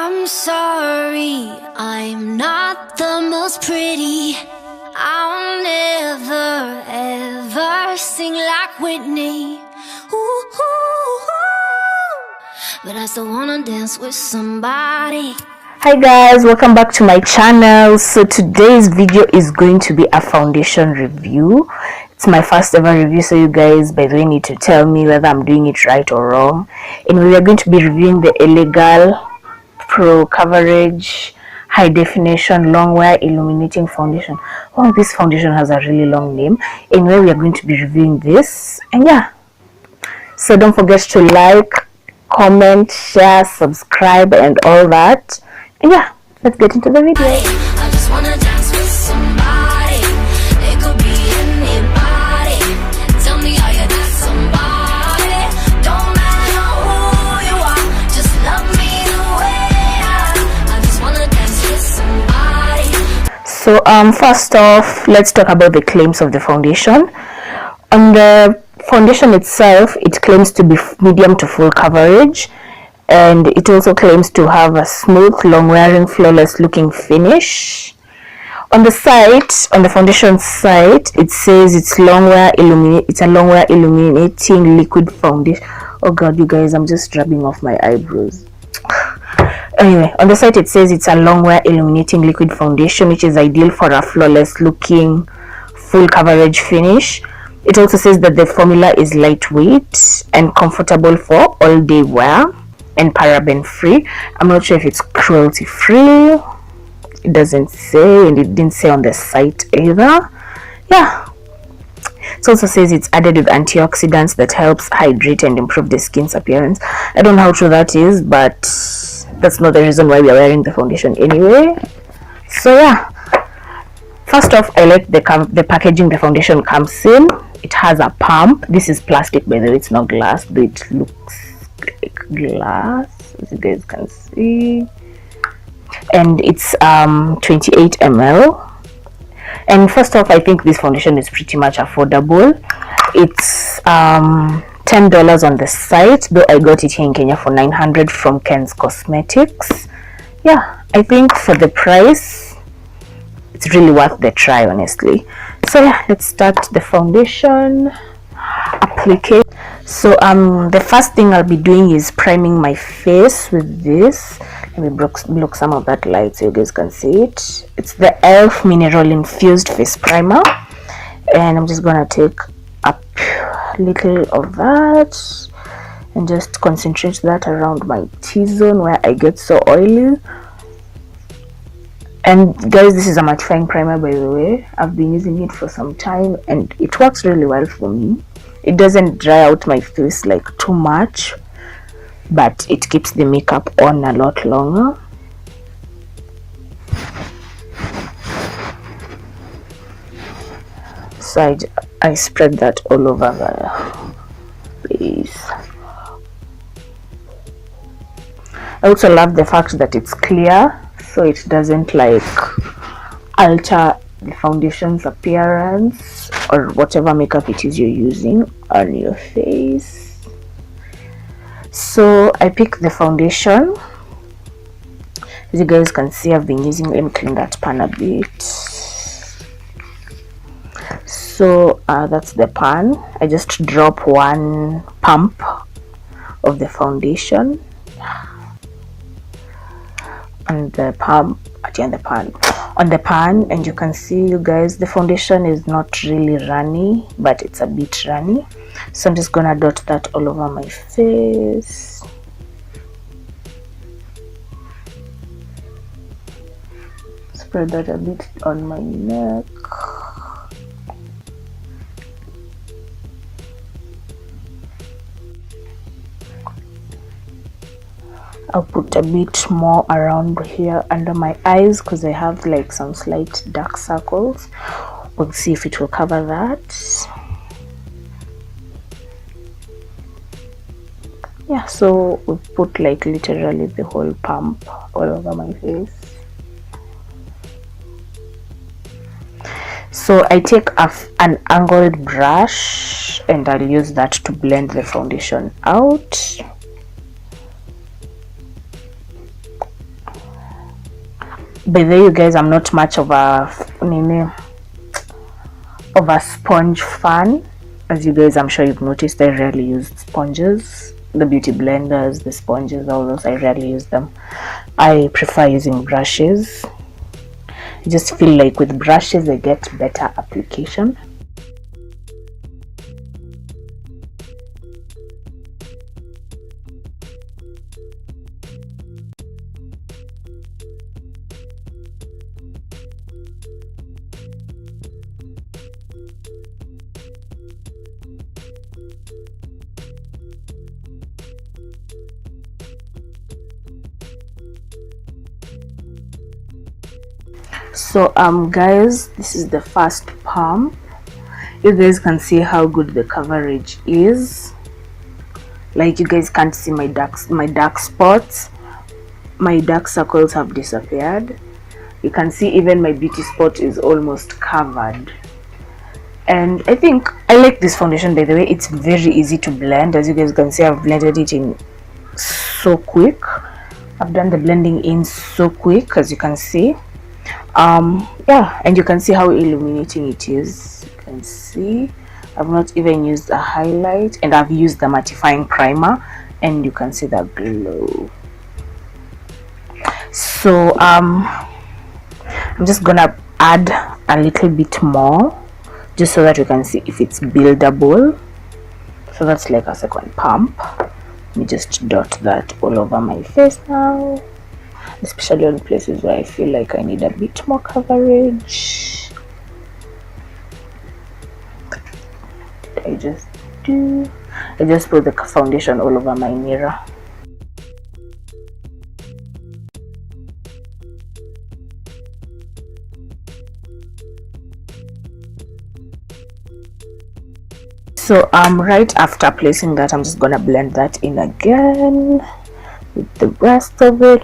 I'm sorry, I'm not the most pretty. I'll never ever sing like Whitney. Ooh, ooh, ooh. But I still wanna dance with somebody. Hi guys, welcome back to my channel. So today's video is going to be a foundation review. It's my first ever review, so you guys by the way need to tell me whether I'm doing it right or wrong. And we are going to be reviewing the L.A Girl Pro Coverage High Definition Long Wear Illuminating Foundation. Oh, this foundation has a really long name. Anyway, we are going to be reviewing this, and yeah, so don't forget to like, comment, share, subscribe and all that. And yeah, let's get into the video. I just wanna dance with somebody. It could be anybody. Tell me how you got somebody. Don't matter who you are, just love me the way I just wanna dance with somebody. So first off, let's talk about the claims of the foundation. On the foundation itself, it claims to be medium to full coverage, and it also claims to have a smooth, long wearing, flawless looking finish. On the site, on the foundation site, it says it's a long wear illuminating liquid foundation. Oh god, you guys, I'm just rubbing off my eyebrows. Anyway, on the site it says it's a long wear illuminating liquid foundation which is ideal for a flawless looking full coverage finish. It also says that the formula is lightweight and comfortable for all day wear and paraben free. I'm not sure if it's cruelty free. It doesn't say, and it didn't say on the site either. Yeah, it also says it's added with antioxidants that helps hydrate and improve the skin's appearance. I don't know how true that is, but that's not the reason why we are wearing the foundation anyway. So yeah, first off, I like the packaging the foundation comes in. It has a pump. This is plastic, by the way, it's not glass, but it looks like glass, as you guys can see. And it's 28 ml. And first off, I think this foundation is pretty much affordable. It's $10 on the site, though I got it here in Kenya for 900 from Ken's Cosmetics. Yeah, I think for the price, it's really worth the try, honestly. So yeah, let's start the foundation application. So the first thing I'll be doing is priming my face with this. Let me block some of that light so you guys can see it. It's the e.l.f. mineral infused face primer, and I'm just gonna take a little of that and just concentrate that around my T-zone where I get so oily. And guys, this is a mattifying primer, by the way. I've been using it for some time and it works really well for me. It doesn't dry out my face like too much, but it keeps the makeup on a lot longer. So I spread that all over the face. I also love the fact that it's clear, so it doesn't like alter the foundation's appearance or whatever makeup it is you're using on your face. So I picked the foundation. As you guys can see, I've been using, let me clean that pan a bit. So that's the pan. I just drop one pump of the foundation on the pump on the pan, and you can see, you guys, the foundation is not really runny, but it's a bit runny. So I'm just gonna dot that all over my face. Spread that a bit on my neck. I'll put a bit more around here under my eyes because I have like some slight dark circles. We'll see if it will cover that. Yeah, so we'll put like literally the whole pump all over my face. So I take an angled brush and I'll use that to blend the foundation out. By the way, you guys, I'm not much of a sponge fan. As you guys, I'm sure you've noticed, I rarely use sponges. The beauty blenders, the sponges, all those, I rarely use them. I prefer using brushes. I just feel like with brushes I get better application. So guys, this is the first pump. You guys can see how good the coverage is. Like, you guys can't see my dark spots. My dark circles have disappeared. You can see even my beauty spot is almost covered. And I think I like this foundation, by the way. It's very easy to blend. As you guys can see, I've blended it in so quick. I've done the blending in so quick, as you can see. Yeah, and you can see how illuminating it is. You can see I've not even used a highlight, and I've used the mattifying primer, and you can see the glow. So I'm just gonna add a little bit more just so that you can see if it's buildable. So that's like a second pump. Let me just dot that all over my face now, especially on places where I feel like I need a bit more coverage. I just put the foundation all over my mirror. So right after placing that, I'm just gonna blend that in again with the rest of it.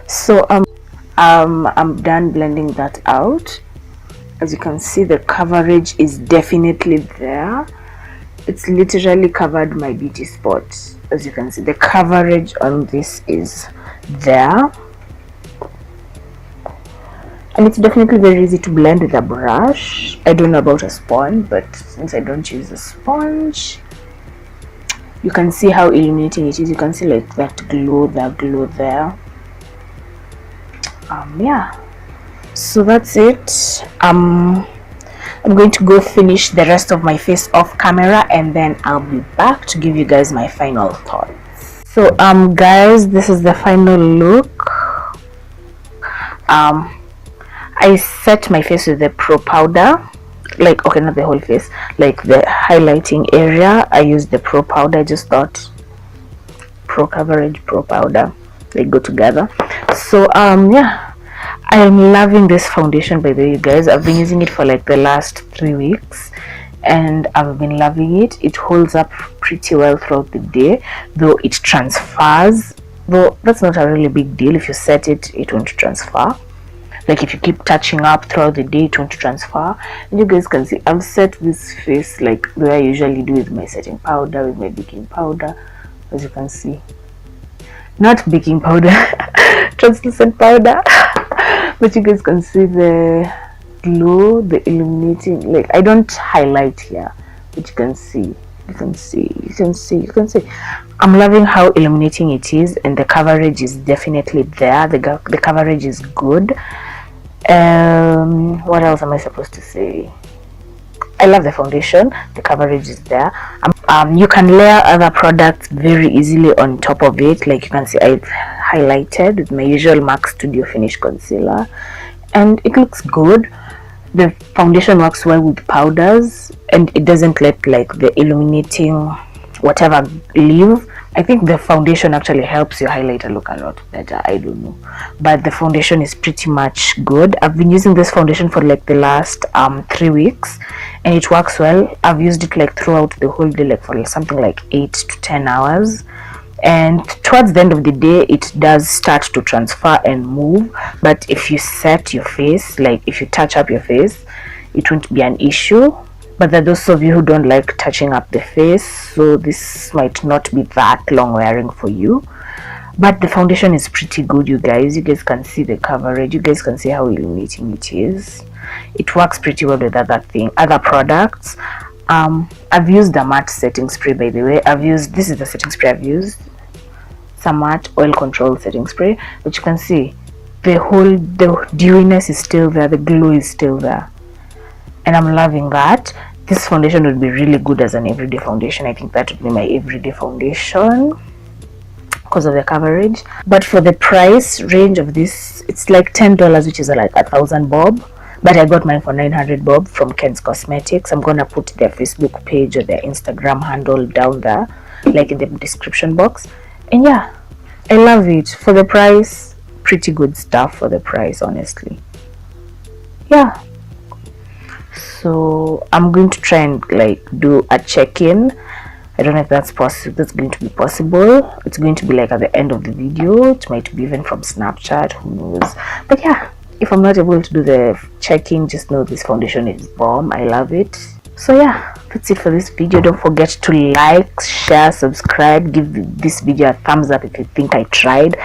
So I'm done blending that out. As you can see, the coverage is definitely there. It's literally covered my beauty spot. As you can see, the coverage on this is there, and it's definitely very easy to blend with a brush. I don't know about a sponge, but since I don't use a sponge, you can see how illuminating it is. You can see like that glow there. Yeah, so that's it. I'm going to go finish the rest of my face off camera, and then I'll be back to give you guys my final thoughts. So guys, this is the final look. I set my face with the pro powder, like, okay, not the whole face, like the highlighting area. I used the pro powder. I just thought pro coverage, pro powder, they go together. So yeah, I am loving this foundation, by the way, you guys. I've been using it for like the last 3 weeks, and I've been loving it. It holds up pretty well throughout the day, though it transfers, though that's not a really big deal. If you set it, it won't transfer. Like, if you keep touching up throughout the day, it won't transfer. And you guys can see I've set this face like the way I usually do with my setting powder, with my baking powder. As you can see, not baking powder, translucent powder. But you guys can see the glow, the illuminating. Like, I don't highlight here, but you can see I'm loving how illuminating it is, and the coverage is definitely there. The coverage is good. What else am I supposed to say? I love the foundation. The coverage is there. You can layer other products very easily on top of it. Like, you can see I've highlighted with my usual MAC Studio Finish concealer, and it looks good. The foundation works well with powders, and it doesn't let like the illuminating whatever leave. I think the foundation actually helps your highlighter look a lot better. I don't know, but the foundation is pretty much good. I've been using this foundation for like the last 3 weeks, and it works well. I've used it like throughout the whole day, like for something like 8 to 10 hours, and towards the end of the day it does start to transfer and move. But if you set your face, like if you touch up your face, it won't be an issue. But there are those of you who don't like touching up the face, so this might not be that long wearing for you. But the foundation is pretty good, you guys. You guys can see the coverage, you guys can see how illuminating it is. It works pretty well with other products. I've used a matte setting spray, by the way. This is the setting spray I've used, some matte oil control setting spray, but you can see the dewiness is still there, the glow is still there, and I'm loving that. This foundation would be really good as an everyday foundation. I think that would be my everyday foundation because of the coverage. But for the price range of this, it's like $10, which is like 1,000 bob, but I got mine for 900 bob from Ken's Cosmetics. I'm gonna put their Facebook page or their Instagram handle down there, like in the description box. And yeah, I love it. For the price, pretty good stuff for the price, honestly. Yeah, so I'm going to try and like do a check-in. I don't know if that's possible. That's going to be possible. It's going to be like at the end of the video. It might be even from Snapchat, who knows. But yeah, if I'm not able to do the check-in, just know this foundation is bomb. I love it. So yeah, that's it for this video. Don't forget to like, share, subscribe, give this video a thumbs up if you think I tried.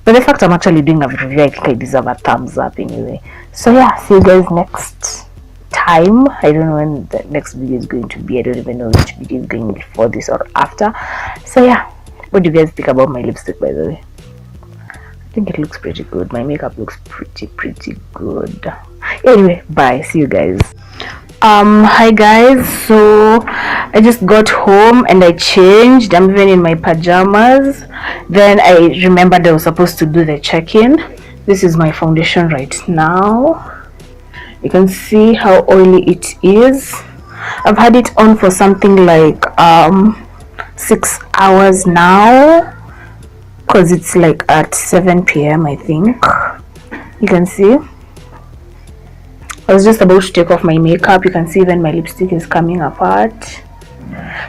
But the fact I'm actually doing a review, I think I deserve a thumbs up anyway. So yeah, see you guys next time. I don't know when the next video is going to be. I don't even know which video is going before this or after. So yeah, what do you guys think about my lipstick, by the way? I think it looks pretty good. My makeup looks pretty good. Anyway, bye, see you guys. Hi guys, so I just got home and I changed. I'm even in my pajamas. Then I remembered I was supposed to do the check-in. This is my foundation right now. You can see how oily it is. I've had it on for something like 6 hours now, because it's like at 7 p.m. I think. You can see I was just about to take off my makeup. You can see even my lipstick is coming apart.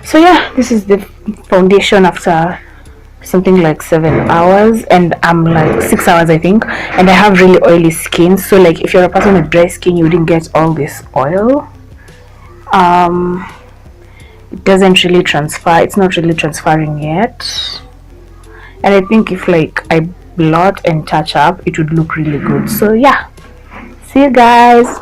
So yeah, this is the foundation after something like 7 hours, and I'm like 6 hours I think, and I have really oily skin. So like if you're a person with dry skin, you wouldn't get all this oil. It doesn't really transfer. It's not really transferring yet, and I think if like I blot and touch up, it would look really good. So yeah, see you guys.